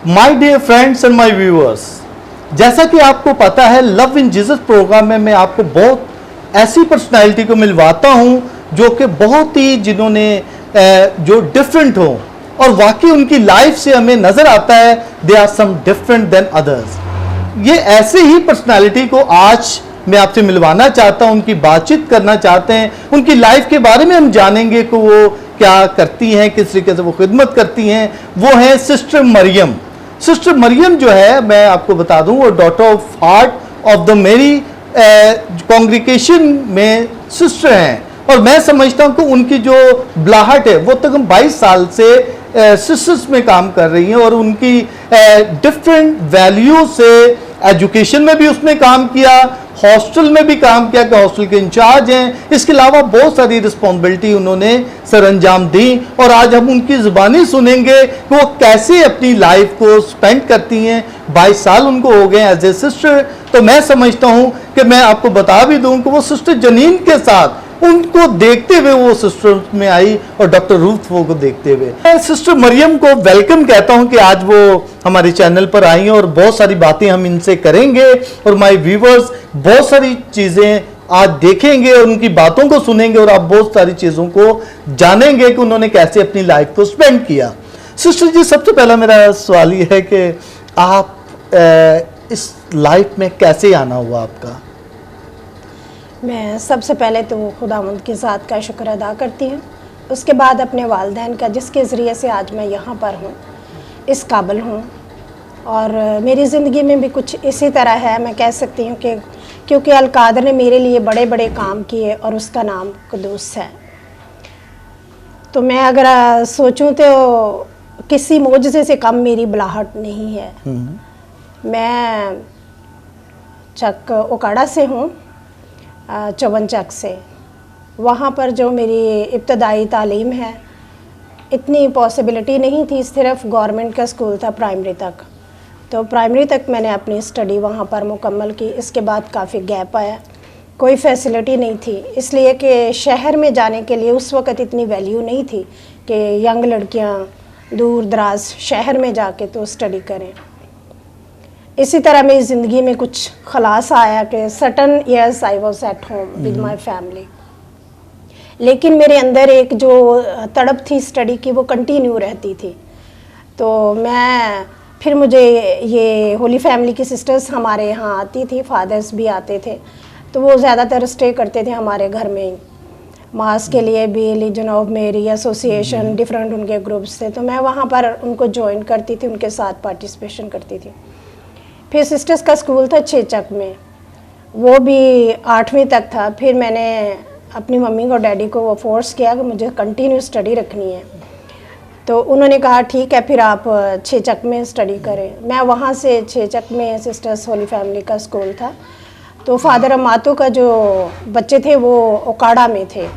My dear friends and my viewers, जैसा कि आपको पता है लव इन जीसस प्रोग्राम में मैं आपको बहुत ऐसी पर्सनालिटी को मिलवाता हूं जो कि बहुत ही जिन्होंने जो डिफरेंट हो और वाकई उनकी लाइफ से हमें नजर आता है they are some different than others. ये ऐसे ही पर्सनालिटी को आज मैं आपसे मिलवाना चाहता हूं, उनकी बातचीत करना चाहते हैं, उनकी लाइफ के बारे में हम जानेंगे कि वो क्या करती हैं, किस तरीके से वो खिदमत करती हैं। वो हैं सिस्टर मरियम। सिस्टर मरियम जो है मैं आपको बता दूं वो daughter of heart of the मेरी कांग्रीगेशन में सिस्टर हैं और मैं समझता हूं कि उनकी जो बुलाहट है वो तकरीबन 22 साल से सिस्टर्स में काम कर रही हैं और उनकी डिफरेंट वैल्यू से एजुकेशन में भी उसने काम किया, हॉस्टल में भी काम किया कि हॉस्टल के इंचार्ज हैं। इसके अलावा बहुत सारी रिस्पॉन्सिबिलिटी उन्होंने सर अंजाम दी और आज हम उनकी जुबानी सुनेंगे कि वो कैसे अपनी लाइफ को स्पेंड करती हैं। 22 साल उनको हो गए एज ए सिस्टर। तो मैं समझता हूं कि मैं आपको बता भी दूं कि वो सिस्टर जनीन के साथ उनको देखते हुए वो सिस्टर में आई और डॉक्टर रूथ वो को देखते हुए मैं सिस्टर मरियम को वेलकम कहता हूं कि आज वो हमारे चैनल पर आई हैं और बहुत सारी बातें हम इनसे करेंगे और माय व्यूवर्स बहुत सारी चीजें आज देखेंगे और उनकी बातों को सुनेंगे और आप बहुत सारी चीजों को जानेंगे कि उन्होंने कैसे अपनी लाइफ को स्पेंड किया। सिस्टर जी, सबसे पहला मेरा सवाल ये है कि आप इस लाइफ में कैसे आना हुआ आपका? मैं सबसे पहले तो खुदावंद की ज़ात का शुक्र अदा करती हूँ, उसके बाद अपने वालिदैन का जिसके ज़रिए से आज मैं यहाँ पर हूँ, इस काबिल हूँ। और मेरी ज़िंदगी में भी कुछ इसी तरह है। मैं कह सकती हूँ कि क्योंकि अल-कादर ने मेरे लिए बड़े बड़े काम किए और उसका नाम कुदूस है। तो मैं अगर सोचूं तो किसी मोजज़े से कम मेरी बुलाहट नहीं है। मैं चक ओकाड़ा से हूँ, चौवन चक से। वहाँ पर जो मेरी इब्तदाई तालीम है इतनी पॉसिबिलिटी नहीं थी, सिर्फ गवर्नमेंट का स्कूल था प्राइमरी तक। तो प्राइमरी तक मैंने अपनी स्टडी वहाँ पर मुकम्मल की। इसके बाद काफ़ी गैप आया, कोई फैसिलिटी नहीं थी, इसलिए कि शहर में जाने के लिए उस वक़्त इतनी वैल्यू नहीं थी कि यंग लड़कियाँ दूर दराज शहर में जाके तो स्टडी करें। इसी तरह मेरी ज़िंदगी में कुछ खलासा आया कि certain years I was at home with my family, लेकिन मेरे अंदर एक जो तड़प थी स्टडी की वो कंटिन्यू रहती थी। तो मैं फिर मुझे ये होली फैमिली की सिस्टर्स हमारे यहाँ आती थी, फादर्स भी आते थे, तो वो ज़्यादातर स्टे करते थे हमारे घर में ही। मास के लिए भी लीजन ऑफ मेरी एसोसिएशन डिफरेंट उनके ग्रुप्स थे, तो मैं वहाँ पर उनको ज्वाइन करती थी, उनके साथ पार्टिसिपेशन करती थी। फिर सिस्टर्स का स्कूल था छेचक में, वो भी 8वीं तक था। फिर मैंने अपनी मम्मी को डैडी को वो फोर्स किया कि मुझे कंटिन्यू स्टडी रखनी है, तो उन्होंने कहा ठीक है फिर आप छेचक में स्टडी करें। मैं वहाँ से छेचक में सिस्टर्स होली फैमिली का स्कूल था, तो फादर अमातो का जो बच्चे थे वो ओकाड़ा में थे।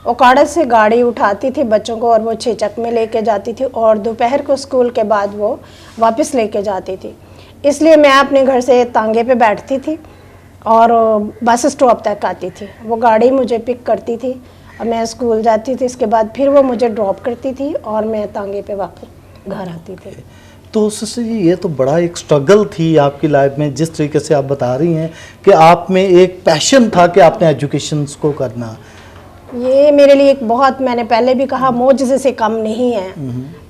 ओकाड़ा से गाड़ी उठाती थी बच्चों को और वो छेचक में लेके जाती थी और दोपहर को स्कूल के बाद वो वापस लेके जाती थी। इसलिए मैं अपने घर से तांगे पे बैठती थी और बस स्टॉप तक आती थी। वो गाड़ी मुझे पिक करती थी और मैं स्कूल जाती थी, इसके बाद फिर वो मुझे ड्रॉप करती थी और मैं तांगे पे वापस घर आती थी। तो सिस्टर जी, ये तो बड़ा एक स्ट्रगल थी आपकी लाइफ में, जिस तरीके से आप बता रही हैं कि आप में एक पैशन था कि आपने एजुकेशन को करना। ये मेरे लिए एक बहुत, मैंने पहले भी कहा, मोजज़े से कम नहीं है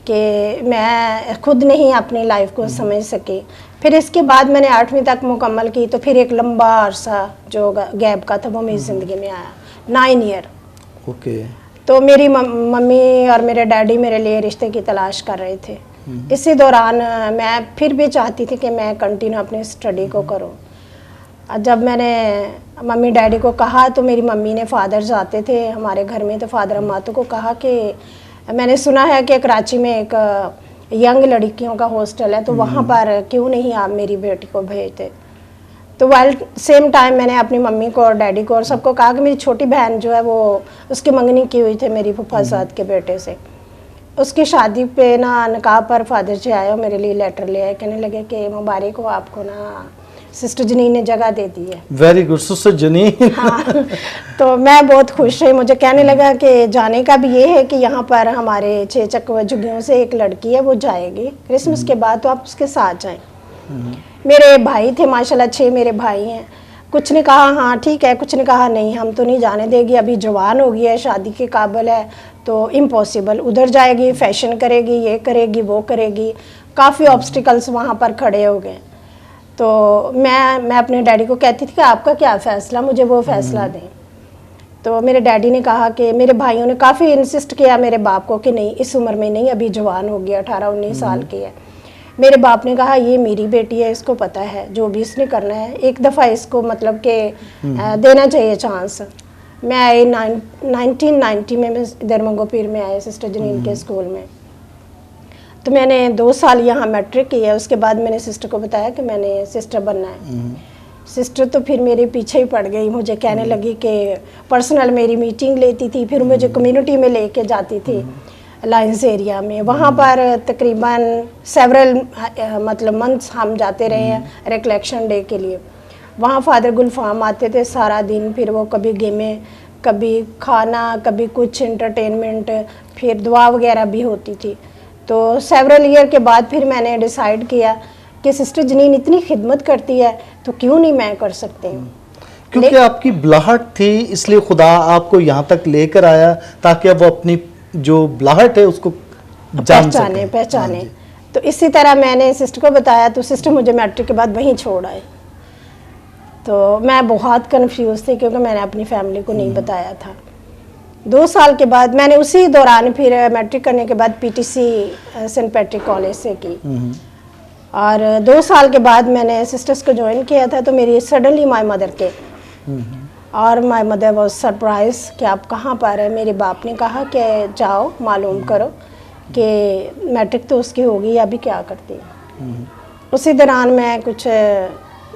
कि मैं खुद नहीं अपनी लाइफ को समझ सकी। फिर इसके बाद मैंने 8वीं तक मुकम्मल की, तो फिर एक लंबा अरसा जो गैप का था वो मेरी ज़िंदगी में आया, 9 ईयर। ओके। तो मेरी मम्मी और मेरे डैडी मेरे लिए रिश्ते की तलाश कर रहे थे। इसी दौरान मैं फिर भी चाहती थी कि मैं कंटिन्यू अपनी स्टडी को करूं। जब मैंने मम्मी डैडी को कहा तो मेरी मम्मी ने, फादर्स आते थे हमारे घर में, तो फादर अम्मातो को कहा कि मैंने सुना है कि कराची में एक यंग लड़कियों का हॉस्टल है, तो वहाँ पर क्यों नहीं आप मेरी बेटी को भेजते। तो वाइल सेम टाइम मैंने अपनी मम्मी को और डैडी को और सबको कहा कि मेरी छोटी बहन जो है वो उसकी मंगनी की हुई थी मेरी फुफाजाद के बेटे से। उसकी शादी पे ना निकाह पर फादर जी आए और मेरे लिए लेटर ले आए, कहने लगे कि मुबारक हो आपको ना सिस्टर जनीन ने जगह दे दी है। Very good sister जनीन। हाँ, तो मैं बहुत खुश हुई। मुझे कहने लगा कि जाने का भी ये है कि यहाँ पर हमारे 6 चकवा झुग्गियों से एक लड़की है, वो जाएगी क्रिसमस के बाद, तो आप उसके साथ जाएं। मेरे भाई थे माशाल्लाह, 6 मेरे भाई हैं। कुछ ने कहा हाँ ठीक है, कुछ ने कहा नहीं हम तो नहीं जाने देगी, अभी जवान हो गई है, शादी के काबिल है, तो इम्पॉसिबल, उधर जाएगी फैशन करेगी, ये करेगी वो करेगी। काफ़ी ऑब्स्टिकल्स वहाँ पर खड़े हो गए। तो मैं अपने डैडी को कहती थी कि आपका क्या फ़ैसला, मुझे वो फ़ैसला दें। तो मेरे डैडी ने कहा कि मेरे भाइयों ने काफ़ी इंसिस्ट किया मेरे बाप को कि नहीं इस उम्र में नहीं, अभी जवान हो गया, 18-19 साल की है। मेरे बाप ने कहा ये मेरी बेटी है, इसको पता है जो भी इसने करना है, एक दफ़ा इसको मतलब कि देना चाहिए चांस। मैं आई 1990 में, मैं इधर मंगोपीर में आए सिस्टर जनीन के स्कूल में। तो मैंने 2 साल यहाँ मैट्रिक की है। उसके बाद मैंने सिस्टर को बताया कि मैंने सिस्टर बनना है। सिस्टर तो फिर मेरे पीछे ही पड़ गई, मुझे कहने लगी कि पर्सनल मेरी मीटिंग लेती थी, फिर मुझे कम्युनिटी में लेके जाती थी लाइंस एरिया में। वहाँ पर तकरीबन सेवरल मतलब मंथ्स हम जाते रहे हैं रिकलेक्शन डे के लिए। वहाँ फादर गुलफाम आते थे सारा दिन, फिर वो कभी गेमें, कभी खाना, कभी कुछ एंटरटेनमेंट, फिर दुआ वगैरह भी होती थी। तो सेवरल ईयर के बाद फिर मैंने डिसाइड किया कि सिस्टर जनीन इतनी खिदमत करती है तो क्यों नहीं मैं कर सकती हूँ। क्योंकि आपकी बुलाहट थी, इसलिए खुदा आपको यहाँ तक लेकर आया ताकि अब वो अपनी जो बुलाहट है उसको पहचाने। तो इसी तरह मैंने सिस्टर को बताया, तो सिस्टर मुझे मैट्रिक के बाद वहीं छोड़ आए। तो मैं बहुत कंफ्यूज थी क्योंकि मैंने अपनी फैमिली को नहीं बताया था। 2 साल के बाद मैंने उसी दौरान फिर मैट्रिक करने के बाद पीटीसी सेंट पैट्रिक कॉलेज से की, और 2 साल के बाद मैंने सिस्टर्स को ज्वाइन किया था। तो मेरी सडनली माय मदर के, और माय मदर वाज सरप्राइज कि आप कहाँ पर है। मेरे बाप ने कहा कि जाओ मालूम करो कि मैट्रिक तो उसकी होगी, अभी क्या करती है। उसी दौरान मैं कुछ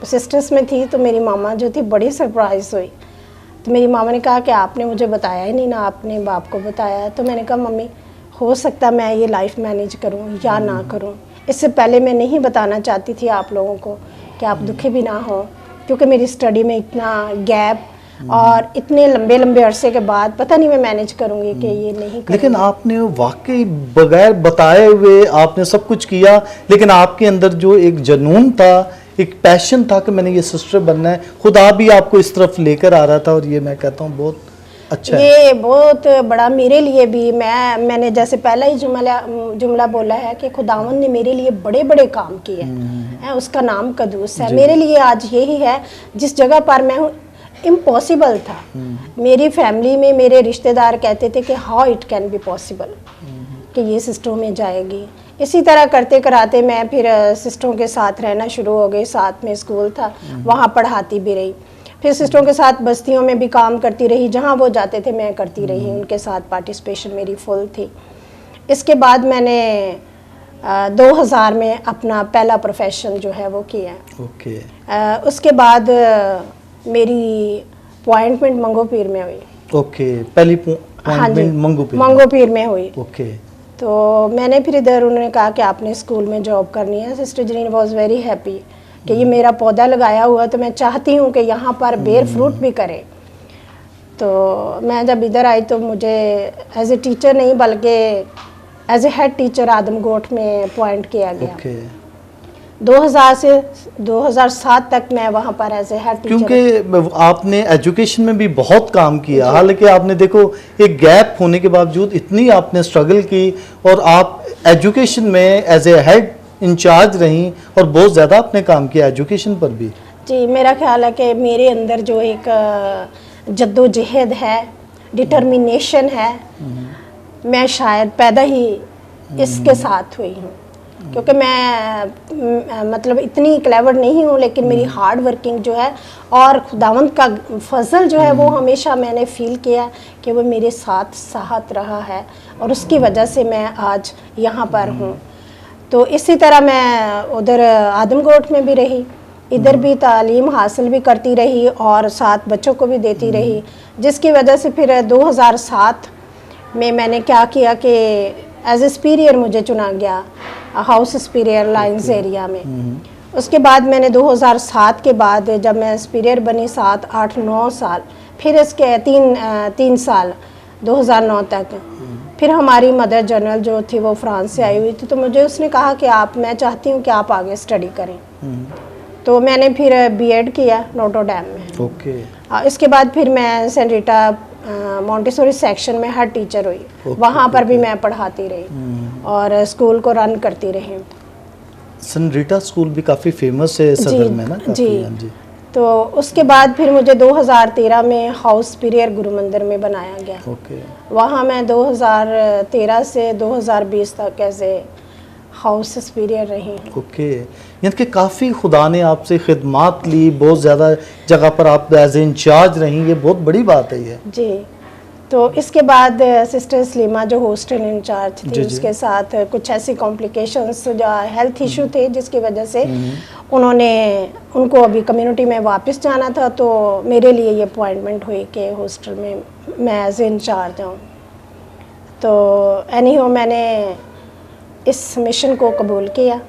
सिस्टर्स में थी, तो मेरी मामा जो थी बड़ी सरप्राइज हुई। तो मेरी मामा ने कहा कि आपने मुझे बताया ही नहीं ना, आपने बाप को बताया। तो मैंने कहा मम्मी हो सकता मैं ये लाइफ मैनेज करूं या ना करूं, इससे पहले मैं नहीं बताना चाहती थी आप लोगों को कि आप दुखी भी ना हो, क्योंकि मेरी स्टडी में इतना गैप और इतने लंबे लंबे अरसे के बाद पता नहीं मैं मैनेज करूंगी कि ये नहीं करूंगी। लेकिन आपने वाकई बगैर बताए हुए आपने सब कुछ किया, लेकिन आपके अंदर जो एक जुनून था, एक पैशन था कि मैंने ये सिस्टर बनना है, खुदा भी आपको इस तरफ लेकर आ रहा था। और ये मैं कहता हूँ बहुत अच्छा ये है। बहुत बड़ा मेरे लिए भी। मैंने जैसे पहला ही जुमला बोला है कि खुदावंद ने मेरे लिए बड़े बड़े काम किए हैं, उसका नाम कदूस है। मेरे लिए आज यही है, जिस जगह पर मैं हूँ इम्पॉसिबल था। मेरी फैमिली में मेरे रिश्तेदार कहते थे कि how it can be possible कि ये सिस्टरों में जाएगी। इसी तरह करते कराते मैं फिर सिस्टरों के साथ रहना शुरू हो गई। साथ में स्कूल था, वहाँ पढ़ाती भी रही। फिर सिस्टरों के साथ बस्तियों में भी काम करती रही, जहाँ वो जाते थे मैं करती रही, उनके साथ पार्टिसिपेशन मेरी फुल थी। इसके बाद मैंने 2000 में अपना पहला प्रोफेशन जो है वो किया। ओके। उसके बाद मेरी अपॉइंटमेंट मंगोपीर में हुई। ओके, पहली अपॉइंटमेंट मंगोपीर में हुई। ओके। तो मैंने फिर इधर उन्होंने कहा कि आपने स्कूल में जॉब करनी है। सिस्टर जनीन वाज वेरी हैप्पी कि ये मेरा पौधा लगाया हुआ, तो मैं चाहती हूँ कि यहाँ पर बेर फ्रूट भी करे। तो मैं जब इधर आई तो मुझे एज ए टीचर नहीं बल्कि एज ए हेड टीचर आदमगोट में अपॉइंट किया गया। ओके। 2000 से 2007 तक मैं वहाँ पर एज ए हेड टीचर। क्योंकि आपने एजुकेशन में भी बहुत काम किया, हालांकि आपने देखो एक गैप होने के बावजूद इतनी आपने स्ट्रगल की, और आप एजुकेशन में एज ए हेड इंचार्ज रहीं और बहुत ज़्यादा आपने काम किया एजुकेशन पर भी। जी, मेरा ख्याल है कि मेरे अंदर जो एक जद्दोजहद है, डिटर्मिनेशन है, मैं शायद पैदा ही इसके साथ हुई हूँ। क्योंकि मैं मतलब इतनी क्लेवर नहीं हूँ, लेकिन मेरी हार्ड वर्किंग जो है और खुदावंद का फजल जो है वो हमेशा मैंने फील किया कि वो मेरे साथ रहा है, और उसकी वजह से मैं आज यहाँ पर हूँ। तो इसी तरह मैं उधर आदमगोट में भी रही, इधर भी तालीम हासिल भी करती रही और साथ बच्चों को भी देती रही, जिसकी वजह से फिर 2007 में मैंने क्या किया कि एज ए सुपीरियर मुझे चुना गया, हाउस सुपीरियर लाइंस एरिया में। उसके बाद मैंने 2007 के बाद जब मैं सुपीरियर बनी 7, 8, 9 साल, फिर इसके 3 साल 2009 तक, फिर हमारी मदर जनरल जो थी वो फ्रांस से आई हुई थी, तो मुझे उसने कहा कि मैं चाहती हूँ कि आप आगे स्टडी करें। तो मैंने फिर बीएड किया नोटो डैम में। ओके। इसके बाद फिर मैं सेंट रीटा मॉन्टेसोरी सेक्शन में हेड टीचर हुई। वहाँ पर भी मैं पढ़ाती रही और स्कूल को रन करती रही। सेंट रीटा स्कूल भी काफ़ी फेमस है सदर में ना? जी। हाँ जी। तो उसके बाद फिर मुझे 2013 में हाउस सुपीरियर गुरु मंदिर में बनाया गया। ओके। वहाँ मैं 2013 से 2020 तक ऐसे हाउस सुपीरियर रही हूँ। ओके। यानी कि काफ़ी खुदा ने आपसे खिदमत ली, बहुत ज़्यादा जगह पर आप एज ए इंचार्ज रही, ये बहुत बड़ी बात है ये। जी। तो इसके बाद सिस्टर सलीमा जो हॉस्टल इंचार्ज थी, जी। उसके साथ कुछ ऐसी कॉम्प्लिकेशंस जो हेल्थ इशू थे जिसकी वजह से उनको अभी कम्युनिटी में वापस जाना था, तो मेरे लिए ये अपॉइंटमेंट हुई कि हॉस्टल में मैं एज ए इंचार्ज हूँ। तो एनीहो मैंने इस मिशन को कबूल किया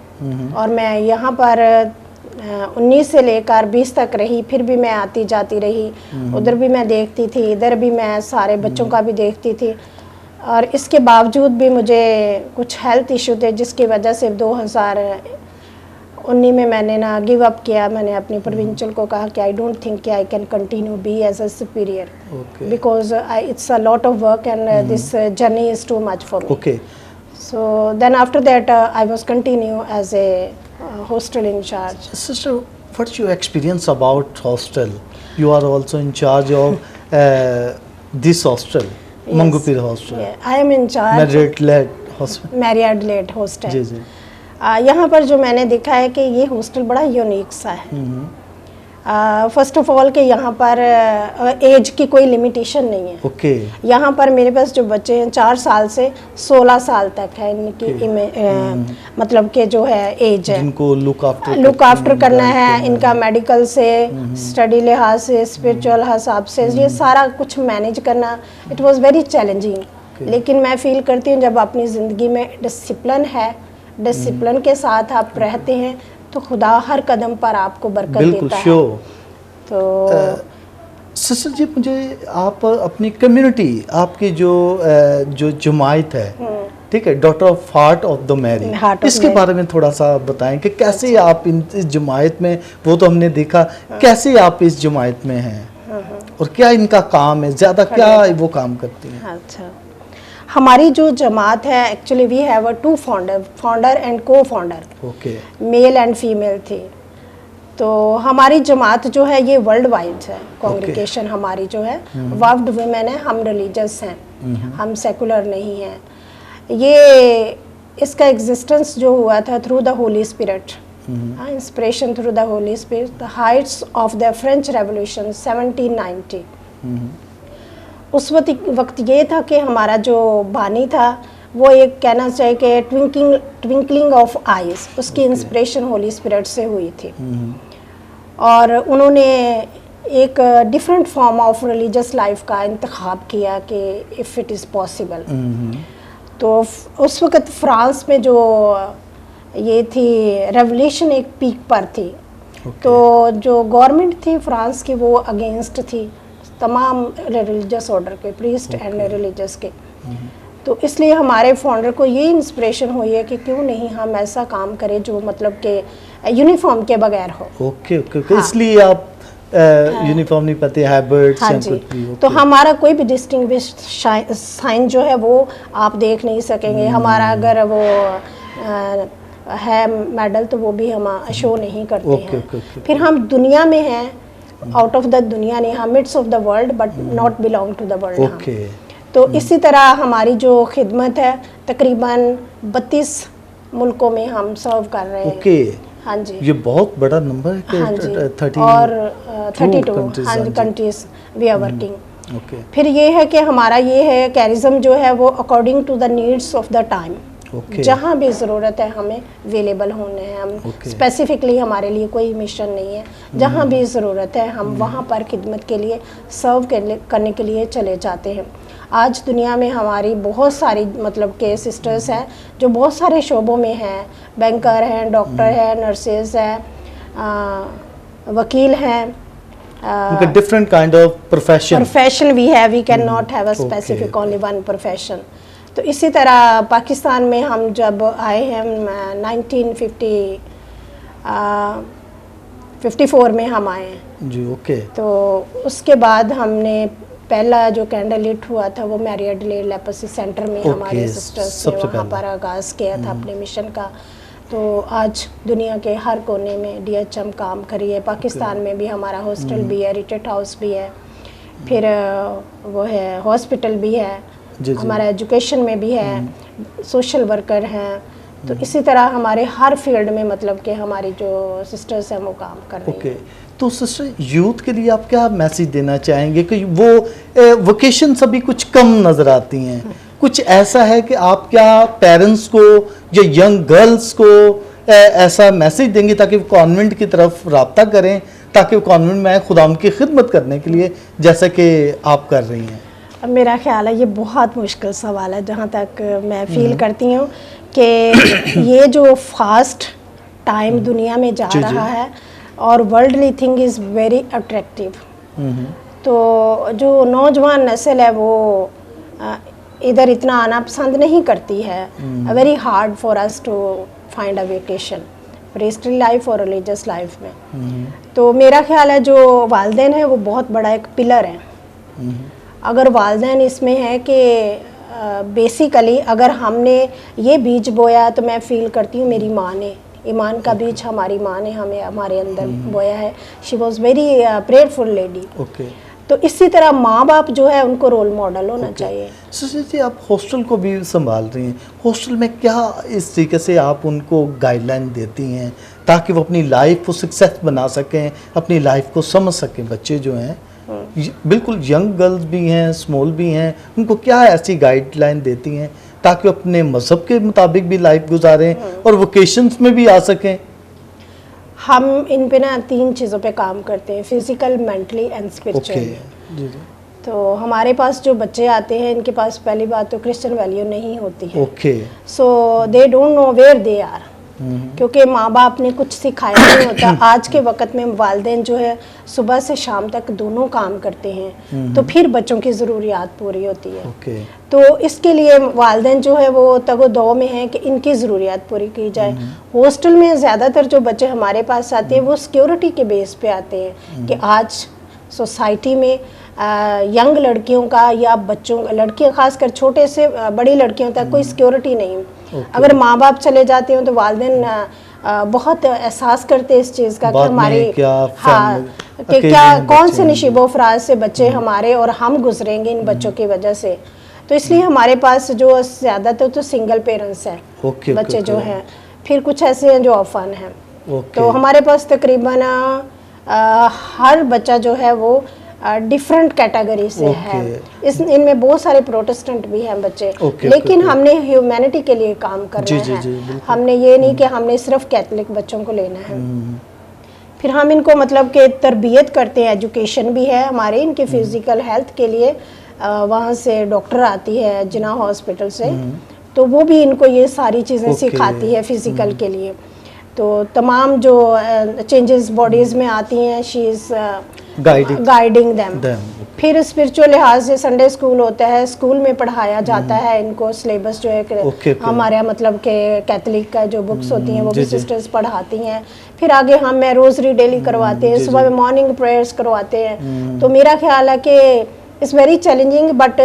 और मैं यहाँ पर 19 से लेकर 20 तक रही। फिर भी मैं आती जाती रही, उधर भी मैं देखती थी, इधर भी मैं सारे बच्चों का भी देखती थी। और इसके बावजूद भी मुझे कुछ हेल्थ इशू थे जिसकी वजह से 2019 में मैंने ना गिव अप किया। मैंने अपनी प्रोविंशियल को कहा कि आई डोंट थिंक कि I can continue be as a superior because it's a lot of work and this journey is too much for me. Okay. So then after that I was continue as a hostel in charge. Sister, what's your experience about hostel? You are also in charge of this hostel, Yes. Mangupir hostel. Yeah, I am in charge. Marriott-led hostel. Marriott-led hostel. जी जी। यहाँ पर जो मैंने देखा है कि ये hostel बड़ा unique सा है। फर्स्ट ऑफ ऑल कि यहाँ पर एज की कोई लिमिटेशन नहीं है। ओके। यहाँ पर मेरे पास जो बच्चे हैं 4 साल से 16 साल तक है इनकी मतलब कि जो है एज है, जिनको लुक आफ्टर करना है, इनका मेडिकल से, स्टडी लिहाज से, स्पिरिचुअल हिसाब से, ये सारा कुछ मैनेज करना इट वाज वेरी चैलेंजिंग। लेकिन मैं फील करती हूँ जब अपनी ज़िंदगी में डिसिप्लिन है, डिसिप्लिन के साथ आप रहते हैं तो खुदा हर कदम पर आपको बरकत देता है। तो सिस्टर जी, मुझे आप अपनी कम्युनिटी, आपकी जो जमायत है, ठीक है, daughter of heart of the Mary, इसके बारे में थोड़ा सा बताएं कि कैसे आप इस जमायत में, वो तो हमने देखा, कैसे आप इस जमायत में हैं और क्या इनका काम है, ज़्यादा क्या वो काम करती हैं? अच्छा, हमारी जो जमात है actually we have 2 founder and co founder, okay, male and female थे। तो हमारी जमात जो है ये वर्ल्ड वाइड है, कॉन्ग्रीगेशन हमारी जो है वर्ल्ड वुमेन है, हम रिलीजियस हैं, हम सेकुलर नहीं हैं। ये इसका एग्जिस्टेंस जो हुआ था through the Holi spirit, inspiration through the Holi spirit, the Heights of the French revolution 1790। उस वक्त ये था कि हमारा जो बानी था वो एक कहना चाहिए कि ट्विंकलिंग ऑफ आइज, उसकी इंस्पिरेशन होली स्पिरिट से हुई थी। और उन्होंने एक different form of religious life का इंतखाब किया कि इफ़ इट इज़ पॉसिबल। तो उस वक़्त फ्रांस में जो ये थी रेवोल्यूशन एक पीक पर थी, तो जो गवर्नमेंट थी फ्रांस की वो अगेंस्ट थी तमाम रिलीजियस ऑर्डर के, प्रीस्ट एंड रिलीजियस के। तो इसलिए हमारे फाउंडर को ये इंस्पिरेशन हुई है कि क्यों नहीं हम ऐसा काम करें जो मतलब के यूनिफॉर्म के बगैर हो। ओके ओके, इसलिए आप यूनिफॉर्म नहीं पहनते, हैबिट्स हाँ जी। तो हमारा कोई भी डिस्टिंग्विश्ड साइन जो है वो आप देख नहीं सकेंगे। हमारा अगर वो है मेडल तो वो भी हम शो नहीं करते हैं। फिर हम दुनिया में हैं, आउट ऑफ द दुनिया नहीं, हम midst of the world but not belong to the world. Okay. तो इसी तरह हमारी जो खिदमत है तकरीबन 32 मुल्कों में हम सर्व कर रहे हैं। ओके। हाँ जी, ये बहुत बड़ा नंबर है कि हाँ जी, 30 और 32 हाँ जी countries we are working. Okay. फिर ये है कि हमारा ये है कैरिज्म जो है वो according to the needs of the time, जहाँ भी ज़रूरत है हमें अवेलेबल होने हैं। हम स्पेसिफिकली हमारे लिए कोई मिशन नहीं है, जहाँ भी ज़रूरत है हम वहाँ पर खिदमत के लिए सर्व करने के लिए चले जाते हैं। आज दुनिया में हमारी बहुत सारी मतलब के सिस्टर्स हैं जो बहुत सारे शोबों में हैं, बैंकर हैं, डॉक्टर हैं, नर्सेज हैं, वकील हैं, उनका different kind of profession we है, we can not have a specific only one profession. तो इसी तरह पाकिस्तान में हम जब आए हैं 1954 में हम आए हैं जी। ओके। तो उसके बाद हमने पहला जो कैंडल लिट हुआ था वो मैरियड लेप्रोसी सेंटर में हमारे सिस्टर्स ने वहाँ पर आगाज़ किया था अपने मिशन का। तो आज दुनिया के हर कोने में DHM काम करी है। पाकिस्तान में भी हमारा हॉस्टल भी है, रिट्रीट हाउस भी है, फिर वो है हॉस्पिटल भी है, हमारा एजुकेशन में भी है, सोशल वर्कर हैं। तो इसी तरह हमारे हर फील्ड में मतलब कि हमारी जो सिस्टर्स हैं वो काम कर रही हैं। तो सिस्टर यूथ के लिए आप क्या मैसेज देना चाहेंगे कि वो वोकेशन अभी कुछ कम नज़र आती हैं, कुछ ऐसा है कि आप क्या पेरेंट्स को या यंग गर्ल्स को ऐसा मैसेज देंगे ताकि वो कॉन्वेंट की तरफ राब्ता करें, ताकि वो कॉन्वेंट में आए खुदाम की खिदमत करने के लिए जैसा कि आप कर रही हैं? अब मेरा ख्याल है ये बहुत मुश्किल सवाल है, जहाँ तक मैं फील करती हूँ कि ये जो फास्ट टाइम दुनिया में जा रहा है और worldly thing is very attractive. तो जो नौजवान नस्ल है वो इधर इतना आना पसंद नहीं करती है। Very hard for us to find a vacation priestly life और रिलीजियस लाइफ में। तो मेरा ख्याल है जो वालिदैन है वो बहुत बड़ा एक पिलर है। अगर वालिदैन इसमें है कि बेसिकली अगर हमने ये बीज बोया, तो मैं फील करती हूँ मेरी माँ ने ईमान का बीज हमारी माँ ने हमें हमारे अंदर बोया है। She was very prayerful lady. तो इसी तरह माँ बाप जो है उनको रोल मॉडल होना चाहिए। सुशील जी, आप हॉस्टल को भी संभाल रही हैं, हॉस्टल में क्या इस तरीके से आप उनको गाइडलाइन देती हैं ताकि वो अपनी लाइफ को सक्सेस बना सकें, अपनी लाइफ को समझ सकें? बच्चे जो हैं बिल्कुल यंग गर्ल्स भी हैं, स्मॉल भी हैं, उनको क्या ऐसी गाइडलाइन देती हैं ताकि वो अपने मज़हब के मुताबिक भी लाइफ गुजारें और वोकेशंस में भी आ सकें? हम इन पे ना 3 चीज़ों पे काम करते हैं, फिजिकल, मेंटली एंड स्पिरिचुअली। तो हमारे पास जो बच्चे आते हैं इनके पास पहली बात तो क्रिश्चियन वैल्यू नहीं होती है। So they don't know where they are, क्योंकि माँ बाप ने कुछ सिखाया नहीं होता। आज के वक्त में वालिदैन जो है सुबह से शाम तक दोनों काम करते हैं, तो फिर बच्चों की ज़रूरियात पूरी होती है। तो इसके लिए वालिदैन जो है वो तगो-दो में है कि इनकी ज़रूरियात पूरी की जाए। हॉस्टल में ज़्यादातर जो बच्चे हमारे पास आते हैं वो सिक्योरिटी के बेस पे आते हैं कि आज सोसाइटी में यंग लड़कियों का या बच्चों, लड़कियां खासकर छोटे से बड़ी लड़कियों तक कोई सिक्योरिटी नहीं। अगर माँ बाप चले जाते हो तो वालिदैन बहुत एहसास करते हैं इस चीज़ का कि हमारी कि क्या कौन से नशीबो फराज से बच्चे हमारे और हम गुजरेंगे इन बच्चों की वजह से। तो इसलिए हमारे पास जो ज़्यादातर तो सिंगल पेरेंट्स हैं बच्चे जो हैं, फिर कुछ ऐसे हैं जो ऑर्फन हैं। तो हमारे पास तकरीबन हर बच्चा जो है वो डिफरेंट कैटेगरी से है। इनमें बहुत सारे प्रोटेस्टेंट भी हैं बच्चे, लेकिन हमने ह्यूमैनिटी के लिए काम करना है। हमने ये नहीं कि हमने सिर्फ कैथलिक बच्चों को लेना है। फिर हम इनको मतलब कि तरबियत करते हैं, एजुकेशन भी है हमारे इनके फिजिकल हेल्थ के लिए। वहाँ से डॉक्टर आती है जिना हॉस्पिटल से, तो वो भी इनको ये सारी चीज़ें सिखाती है फिजिकल के लिए। तो तमाम जो चेंजेस बॉडीज़ में आती हैं, शी इज़ गाइडिंग देम। फिर स्पिरिचुअल लिहाज से संडे स्कूल होता है, स्कूल में पढ़ाया जाता है इनको। सिलेबस जो है हमारे मतलब के कैथलिक का जो बुक्स होती हैं वो भी सिस्टर्स पढ़ाती हैं। फिर आगे हम रोज़री डेली करवाते हैं, सुबह में मॉर्निंग प्रेयर्स करवाते हैं। तो मेरा ख्याल है कि इट्स वेरी चैलेंजिंग, बट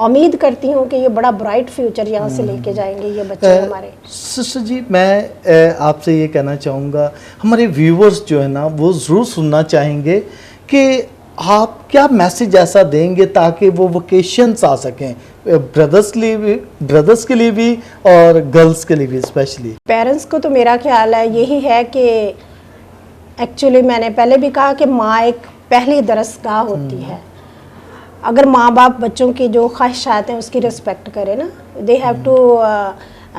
उम्मीद करती हूँ कि ये बड़ा ब्राइट फ्यूचर यहाँ से लेके जाएंगे ये बच्चे हमारे। सिस्टर जी, मैं आपसे ये कहना चाहूँगा, हमारे व्यूवर्स जो है ना वो ज़रूर सुनना चाहेंगे कि आप क्या मैसेज ऐसा देंगे ताकि वो वोकेशंस आ सकें, ब्रदर्स के लिए भी और गर्ल्स के लिए भी स्पेशली। पेरेंट्स को तो मेरा ख्याल है यही है कि एक्चुअली मैंने पहले भी कहा कि माँ एक पहली दरसगाह होती है। अगर माँ बाप बच्चों की जो ख्वाहिशात हैं उसकी रिस्पेक्ट करें ना, they have to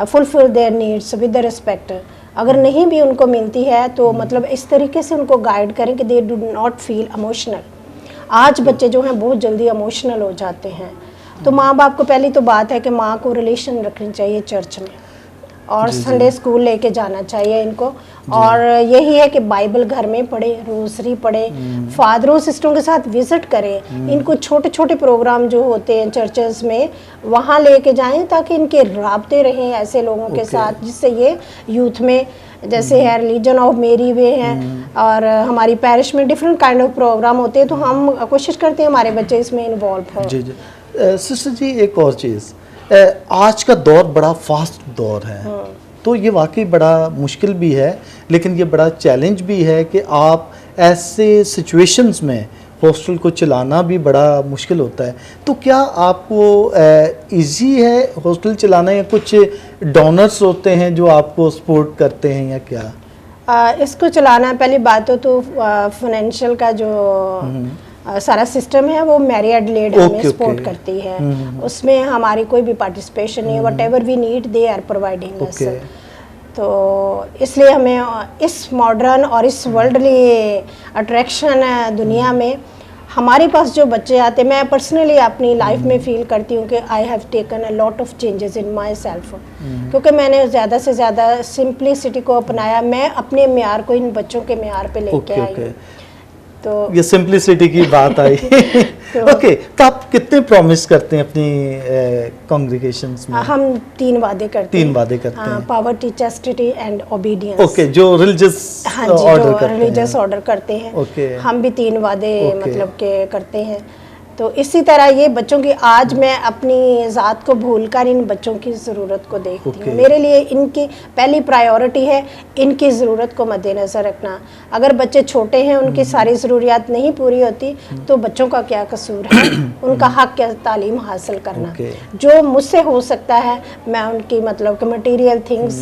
fulfil their needs with the respect. अगर नहीं भी उनको मिलती है तो मतलब इस तरीके से उनको गाइड करें कि they do not feel emotional. आज बच्चे जो हैं बहुत जल्दी इमोशनल हो जाते हैं। तो माँ बाप को पहली तो बात है कि माँ को रिलेशन रखनी चाहिए चर्च में। और जी, संडे स्कूल लेके जाना चाहिए इनको। और यही है कि बाइबल घर में पढ़े, रोसरी पढ़े, फादरों सिस्टरों के साथ विजिट करें, इनको छोटे छोटे प्रोग्राम जो होते हैं चर्चेस में वहाँ लेके जाएं ताकि इनके राब्ते रहें ऐसे लोगों के साथ, जिससे ये यूथ में जैसे है रिलीजन ऑफ मेरी वे हैं और हमारी पैरिश में डिफरेंट काइंड ऑफ प्रोग्राम होते हैं, तो हम कोशिश करते हैं हमारे बच्चे इसमें इन्वॉल्व हों। जी जी। सिस्टर जी एक और चीज़, आज का दौर बड़ा फास्ट दौर है, तो ये वाकई बड़ा मुश्किल भी है, लेकिन ये बड़ा चैलेंज भी है कि आप ऐसे सिचुएशंस में हॉस्टल को चलाना भी बड़ा मुश्किल होता है। तो क्या आपको इजी है हॉस्टल चलाना, या कुछ डोनर्स होते हैं जो आपको सपोर्ट करते हैं, या क्या? इसको चलाना पहली बात तो फाइनेंशियल का जो सारा सिस्टम है वो मैरी एडलेड हमें सपोर्ट करती है, उसमें हमारी कोई भी पार्टिसिपेशन नहीं है। Whatever we need they are providing us. तो इसलिए हमें इस मॉडर्न और इस वर्ल्डली अट्रैक्शन दुनिया में हमारे पास जो बच्चे आते, मैं पर्सनली अपनी लाइफ में फील करती हूँ कि I have taken a lot of changes in my self, क्योंकि मैंने ज़्यादा से ज़्यादा सिंप्लिसिटी को अपनाया। मैं अपने म्यार को इन बच्चों के म्यार पे लेके आई हूँ। तो ये सिंप्लिसिटी की बात आई। ओके, तो आप कितने प्रॉमिस करते हैं अपनी कांग्रीगेशंस में? हम 3 वादे करते हैं। 3 वादे करते हैं। Poverty, chastity and obedience. Okay, जो रिलीजियस ऑर्डर करते हैं। रिलीजियस ऑर्डर करते हैं। ओके, हम भी 3 वादे मतलब के करते हैं। तो इसी तरह ये बच्चों की, आज मैं अपनी ज़ात को भूलकर इन बच्चों की ज़रूरत को देखती हूँ। मेरे लिए इनकी पहली प्रायोरिटी है इनकी ज़रूरत को मद्देनज़र रखना। अगर बच्चे छोटे हैं, उनकी सारी ज़रूरियात नहीं पूरी होती, तो बच्चों का क्या कसूर है? उनका हक क्या तालीम हासिल करना। जो मुझसे हो सकता है मैं उनकी मतलब कि मटीरियल थिंग्स,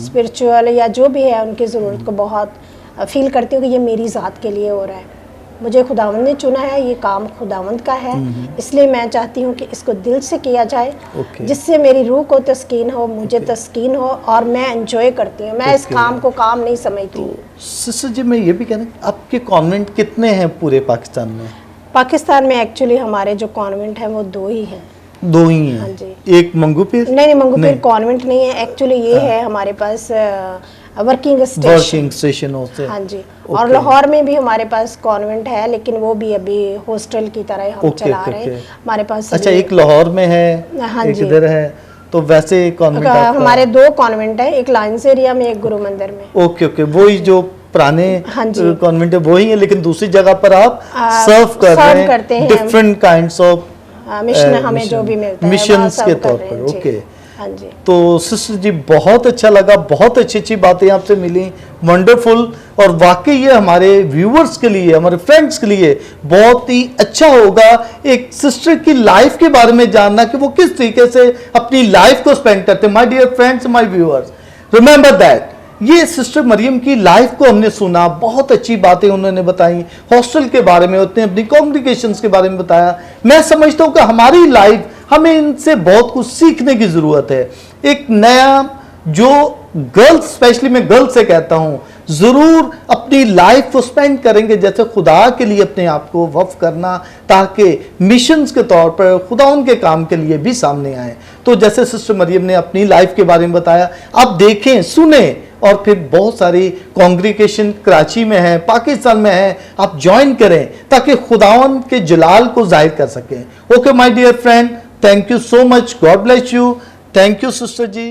स्पिरिचुअल या जो भी है, उनकी ज़रूरत को बहुत फील करती हूँ कि ये मेरी ज़ात के लिए हो रहा है, मुझे खुदावंद ने चुना है, ये काम खुदावंद का है, इसलिए मैं चाहती हूँ कि इसको दिल से किया जाए, जिससे मेरी रूह को तस्कीन हो, मुझे तस्कीन हो, और मैं एंजॉय करती हूँ। मैं इस काम को काम नहीं समझती। सिस्टर जी मैं ये भी कहना, आपके कॉन्वेंट कितने हैं पूरे पाकिस्तान में? पाकिस्तान में एक्चुअली हमारे जो कॉन्वेंट हैं वो 2 ही हैं। 2 ही हैं? हाँ जी। एक मंगू पीर? नहीं, मंगू पीर कॉन्वेंट नहीं है एक्चुअली, ये है हमारे पास वर्किंग स्टेशन होते हैं। हाँ जी। और लाहौर में भी हमारे पास कॉन्वेंट है, लेकिन वो भी अभी हॉस्टल की तरह हम चला रहे हैं। हमारे पास अच्छा, एक लाहौर में है, हाँ एक इधर है, तो वैसे कॉन्वेंट हमारे 2 कॉन्वेंट है, एक लायंस एरिया में, एक गुरु मंदिर में। ओके ओके, वही जो पुराने कॉन्वेंट है वही है, लेकिन दूसरी जगह पर आप सर्व कर रहे हैं डिफरेंट काइंड्स ऑफ मिशन, हमें जो भी मिलता है मिशंस के तौर पर। ओके, हाँ जी। तो सिस्टर जी बहुत अच्छा लगा, बहुत अच्छी अच्छी बातें आपसे मिली, वंडरफुल। और वाकई ये हमारे व्यूअर्स के लिए, हमारे फ्रेंड्स के लिए बहुत ही अच्छा होगा एक सिस्टर की लाइफ के बारे में जानना कि वो किस तरीके से अपनी लाइफ को स्पेंड करते हैं। My dear friends, my viewers, remember that ये सिस्टर मरियम की लाइफ को हमने सुना, बहुत अच्छी बातें उन्होंने बताई, हॉस्टल के बारे में, उतने अपनी कॉम्युनिकेशंस के बारे में बताया। मैं समझता हूँ कि हमारी लाइफ, हमें इनसे बहुत कुछ सीखने की ज़रूरत है। एक नया जो गर्ल्स, स्पेशली मैं गर्ल्स से कहता हूँ, ज़रूर अपनी लाइफ को स्पेंड करेंगे जैसे खुदा के लिए अपने आप को वक्फ करना, ताकि मिशंस के तौर पर खुदा उनके काम के लिए भी सामने आए। तो जैसे सिस्टर मरियम ने अपनी लाइफ के बारे में बताया, आप देखें, सुने, और फिर बहुत सारी कॉन्ग्रीगेशन कराची में है, पाकिस्तान में है, आप ज्वाइन करें ताकि खुदावन के जलाल को जाहिर कर सकें। Okay my dear friend, thank you so much, God bless you, thank you sister ji.